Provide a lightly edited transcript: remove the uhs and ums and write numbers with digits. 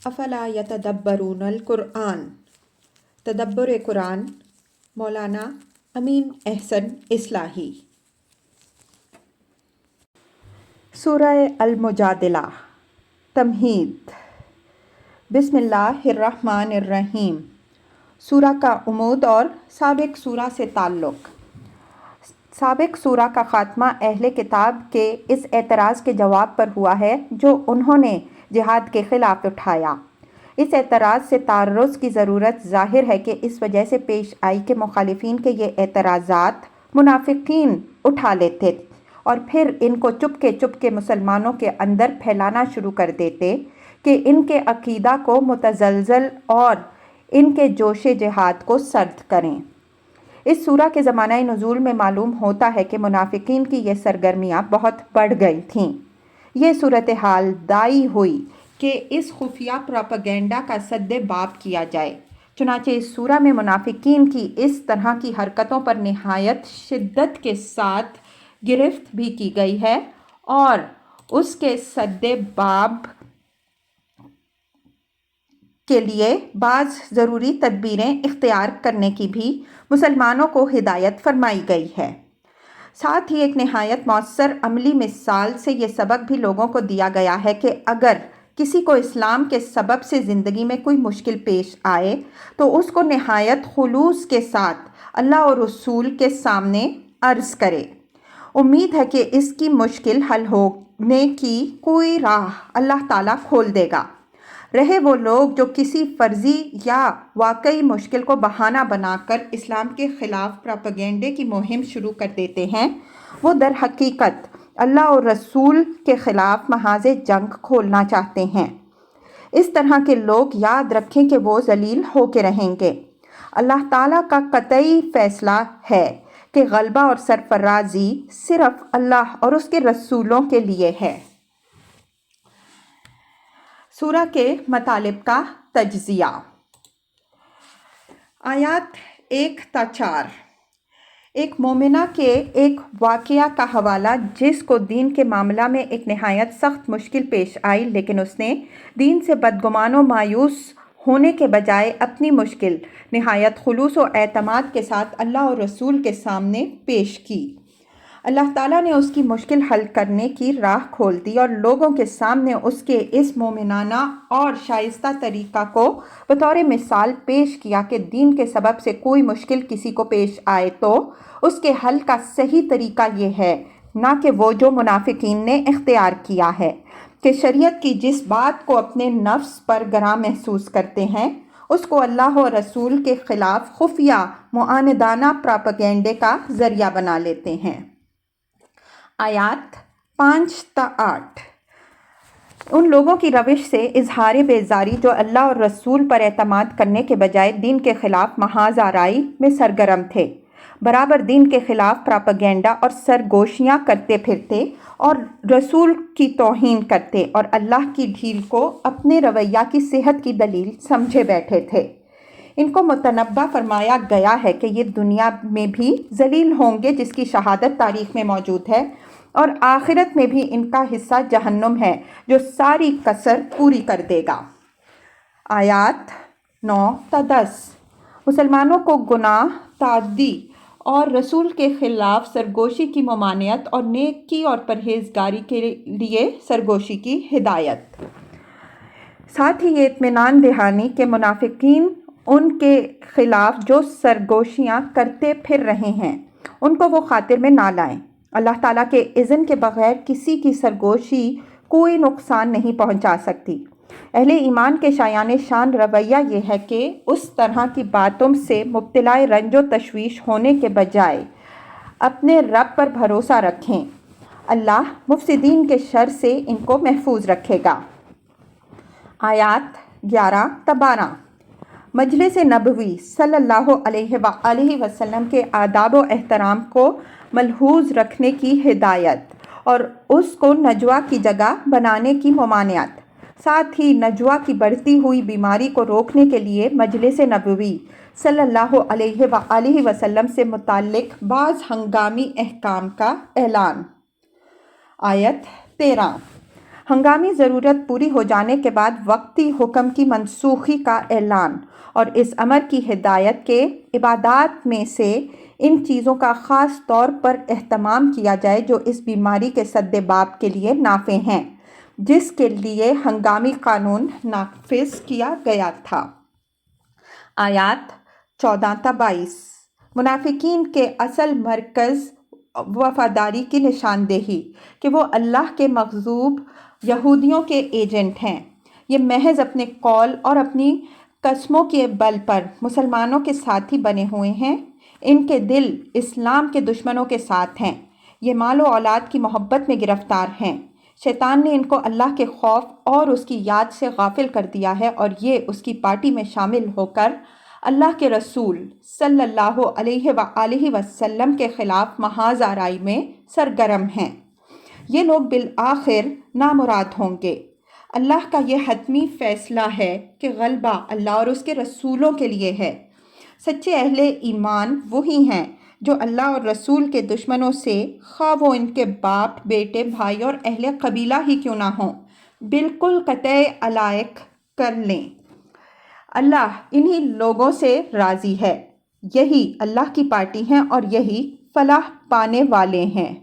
افلا یتدبرون القرآن، تدبر قرآن، مولانا امین احسن اصلاحی۔ سورہ المجادلہ، تمہید۔ بسم اللہ الرحمن الرحیم۔ سورہ کا عمود اور سابق سورہ سے تعلق۔ سابق سورہ کا خاتمہ اہل کتاب کے اس اعتراض کے جواب پر ہوا ہے جو انہوں نے جہاد کے خلاف اٹھایا۔ اس اعتراض سے تعرض کی ضرورت ظاہر ہے کہ اس وجہ سے پیش آئی کہ مخالفین کے یہ اعتراضات منافقین اٹھا لیتے اور پھر ان کو چپ کے مسلمانوں کے اندر پھیلانا شروع کر دیتے کہ ان کے عقیدہ کو متزلزل اور ان کے جوش جہاد کو سرد کریں۔ اس سورہ کے زمانہ نزول میں معلوم ہوتا ہے کہ منافقین کی یہ سرگرمیاں بہت بڑھ گئی تھیں۔ یہ صورتحال داعی ہوئی کہ اس خفیہ پروپیگنڈا کا سد باب کیا جائے۔ چنانچہ اس سورہ میں منافقین کی اس طرح کی حرکتوں پر نہایت شدت کے ساتھ گرفت بھی کی گئی ہے اور اس کے سد باب کے لیے بعض ضروری تدبیریں اختیار کرنے کی بھی مسلمانوں کو ہدایت فرمائی گئی ہے۔ ساتھ ہی ایک نہایت مؤثر عملی مثال سے یہ سبق بھی لوگوں کو دیا گیا ہے کہ اگر کسی کو اسلام کے سبب سے زندگی میں کوئی مشکل پیش آئے تو اس کو نہایت خلوص کے ساتھ اللہ اور رسول کے سامنے عرض کرے۔ امید ہے کہ اس کی مشکل حل ہونے کی کوئی راہ اللہ تعالیٰ کھول دے گا۔ رہے وہ لوگ جو کسی فرضی یا واقعی مشکل کو بہانہ بنا کر اسلام کے خلاف پروپیگنڈے کی مہم شروع کر دیتے ہیں، وہ در حقیقت اللہ اور رسول کے خلاف محاذ جنگ کھولنا چاہتے ہیں۔ اس طرح کے لوگ یاد رکھیں کہ وہ ذلیل ہو کے رہیں گے۔ اللہ تعالیٰ کا قطعی فیصلہ ہے کہ غلبہ اور سرفرازی صرف اللہ اور اس کے رسولوں کے لیے ہے۔ سورہ کے مطالب کا تجزیہ۔ آیات 1 تا 4۔ ایک مومنہ کے ایک واقعہ کا حوالہ جس کو دین کے معاملہ میں ایک نہایت سخت مشکل پیش آئی، لیکن اس نے دین سے بدگمان و مایوس ہونے کے بجائے اپنی مشکل نہایت خلوص و اعتماد کے ساتھ اللہ اور رسول کے سامنے پیش کی۔ اللہ تعالیٰ نے اس کی مشکل حل کرنے کی راہ کھول دی اور لوگوں کے سامنے اس کے اس مومنانہ اور شائستہ طریقہ کو بطور مثال پیش کیا کہ دین کے سبب سے کوئی مشکل کسی کو پیش آئے تو اس کے حل کا صحیح طریقہ یہ ہے، نہ کہ وہ جو منافقین نے اختیار کیا ہے کہ شریعت کی جس بات کو اپنے نفس پر گراں محسوس کرتے ہیں اس کو اللہ اور رسول کے خلاف خفیہ معاندانہ پروپیگنڈے کا ذریعہ بنا لیتے ہیں۔ آیات 5 تا 8۔ ان لوگوں کی روش سے اظہار بیزاری جو اللہ اور رسول پر اعتماد کرنے کے بجائے دین کے خلاف محاذ آرائی میں سرگرم تھے، برابر دین کے خلاف پروپیگنڈا اور سرگوشیاں کرتے پھرتے اور رسول کی توہین کرتے اور اللہ کی ڈھیل کو اپنے رویہ کی صحت کی دلیل سمجھے بیٹھے تھے۔ ان کو متنبہ فرمایا گیا ہے کہ یہ دنیا میں بھی ذلیل ہوں گے جس کی شہادت تاریخ میں موجود ہے، اور آخرت میں بھی ان کا حصہ جہنم ہے جو ساری کسر پوری کر دے گا۔ آیات 9 تا 10۔ مسلمانوں کو گناہ، تعدی اور رسول کے خلاف سرگوشی کی ممانعت اور نیکی اور پرہیزگاری کے لیے سرگوشی کی ہدایت۔ ساتھ ہی یہ اطمینان دہانی کہ منافقین ان کے خلاف جو سرگوشیاں کرتے پھر رہے ہیں ان کو وہ خاطر میں نہ لائیں۔ اللہ تعالیٰ کے اذن کے بغیر کسی کی سرگوشی کوئی نقصان نہیں پہنچا سکتی۔ اہل ایمان کے شایان شان رویہ یہ ہے کہ اس طرح کی باتوں سے مبتلا رنج و تشویش ہونے کے بجائے اپنے رب پر بھروسہ رکھیں۔ اللہ مفسدین کے شر سے ان کو محفوظ رکھے گا۔ آیات 11 تا 12۔ مجلس نبوی صلی اللہ علیہ وآلہ وسلم کے آداب و احترام کو ملحوظ رکھنے کی ہدایت اور اس کو نجوہ کی جگہ بنانے کی ممانعت۔ ساتھ ہی نجوہ کی بڑھتی ہوئی بیماری کو روکنے کے لیے مجلس نبوی صلی اللہ علیہ وآلہ وسلم سے متعلق بعض ہنگامی احکام کا اعلان۔ آیت 13۔ ہنگامی ضرورت پوری ہو جانے کے بعد وقتی حکم کی منسوخی کا اعلان، اور اس امر کی ہدایت کے عبادات میں سے ان چیزوں کا خاص طور پر اہتمام کیا جائے جو اس بیماری کے سد باب کے لیے نافع ہیں، جس کے لیے ہنگامی قانون نافذ کیا گیا تھا۔ آیات 14 تا 22۔ منافقین کے اصل مرکز وفاداری کی نشاندہی کہ وہ اللہ کے مغضوب یہودیوں کے ایجنٹ ہیں۔ یہ محض اپنے قول اور اپنی قسموں کے بل پر مسلمانوں کے ساتھی بنے ہوئے ہیں۔ ان کے دل اسلام کے دشمنوں کے ساتھ ہیں۔ یہ مال و اولاد کی محبت میں گرفتار ہیں۔ شیطان نے ان کو اللہ کے خوف اور اس کی یاد سے غافل کر دیا ہے، اور یہ اس کی پارٹی میں شامل ہو کر اللہ کے رسول صلی اللہ علیہ وآلہ وسلم کے خلاف محاذ آرائی میں سرگرم ہیں۔ یہ لوگ بالآخر نامراد ہوں گے۔ اللہ کا یہ حتمی فیصلہ ہے کہ غلبہ اللہ اور اس کے رسولوں کے لیے ہے۔ سچے اہل ایمان وہی ہیں جو اللہ اور رسول کے دشمنوں سے، خواہ وہ ان کے باپ، بیٹے، بھائی اور اہل قبیلہ ہی کیوں نہ ہوں، بالکل قطع علائق کر لیں۔ اللہ انہی لوگوں سے راضی ہے۔ یہی اللہ کی پارٹی ہیں اور یہی فلاح پانے والے ہیں۔